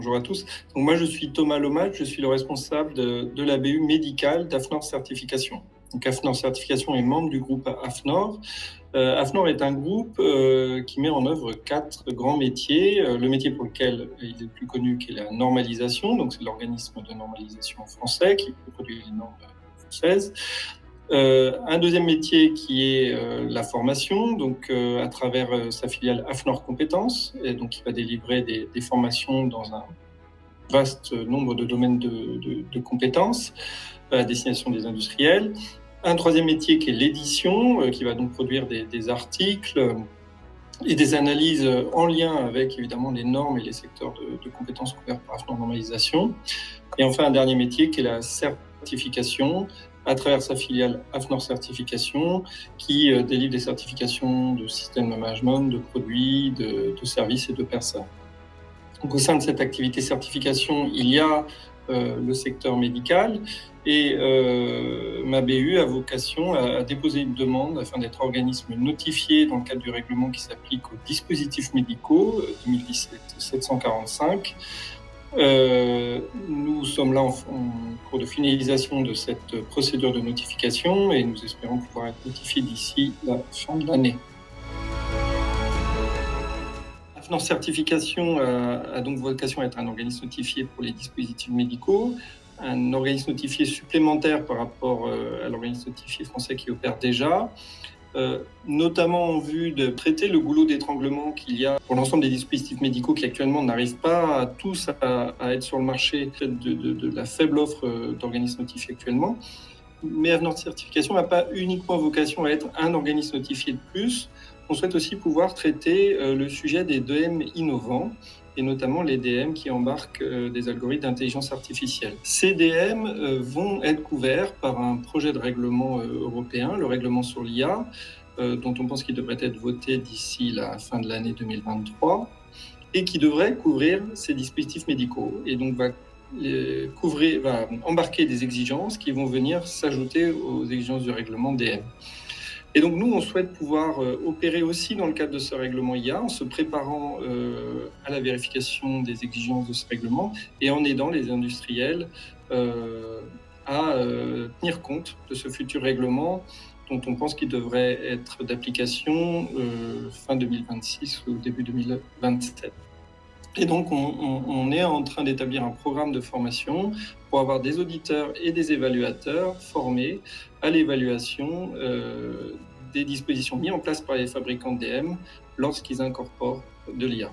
Bonjour à tous. Donc moi, je suis Thomas Lomat, je suis le responsable de la BU médicale d'AFNOR Certification. Donc AFNOR Certification est membre du groupe AFNOR. AFNOR est un groupe qui met en œuvre 4 grands métiers. Le métier pour lequel il est le plus connu, qui est la normalisation, donc c'est l'organisme de normalisation français qui produit les normes françaises. Un deuxième métier qui est la formation, donc à travers sa filiale AFNOR Compétences, et donc qui va délivrer des formations dans un vaste nombre de domaines de compétences à destination des industriels. Un troisième métier qui est l'édition, qui va donc produire des articles et des analyses en lien avec évidemment les normes et les secteurs de compétences couverts par AFNOR Normalisation. Et enfin un dernier métier qui est la certification, à travers sa filiale AFNOR Certification, qui délivre des certifications de système de management, de produits, de services et de personnes. Donc, au sein de cette activité certification, il y a le secteur médical et ma BU a vocation à déposer une demande afin d'être organisme notifié dans le cadre du règlement qui s'applique aux dispositifs médicaux 2017-745. Nous sommes là en cours de finalisation de cette procédure de notification et nous espérons pouvoir être notifiés d'ici la fin de l'année. AFNOR Certification a donc vocation à être un organisme notifié pour les dispositifs médicaux, un organisme notifié supplémentaire par rapport à l'organisme notifié français qui opère déjà. Notamment en vue de traiter le goulot d'étranglement qu'il y a pour l'ensemble des dispositifs médicaux qui actuellement n'arrivent pas tous à être sur le marché de la faible offre d'organismes notifiés actuellement. Mais AFNOR Certification n'a pas uniquement vocation à être un organisme notifié de plus. On souhaite aussi pouvoir traiter le sujet des DM innovants, et notamment les DM qui embarquent des algorithmes d'intelligence artificielle. Ces DM vont être couverts par un projet de règlement européen, le règlement sur l'IA, dont on pense qu'il devrait être voté d'ici la fin de l'année 2023, et qui devrait couvrir ces dispositifs médicaux, et donc va embarquer des exigences qui vont venir s'ajouter aux exigences du règlement DM. Et donc nous, on souhaite pouvoir opérer aussi dans le cadre de ce règlement IA en se préparant à la vérification des exigences de ce règlement et en aidant les industriels à tenir compte de ce futur règlement dont on pense qu'il devrait être d'application fin 2026 ou début 2027. Et donc, on est en train d'établir un programme de formation pour avoir des auditeurs et des évaluateurs formés à l'évaluation des dispositions mises en place par les fabricants de DM lorsqu'ils incorporent de l'IA.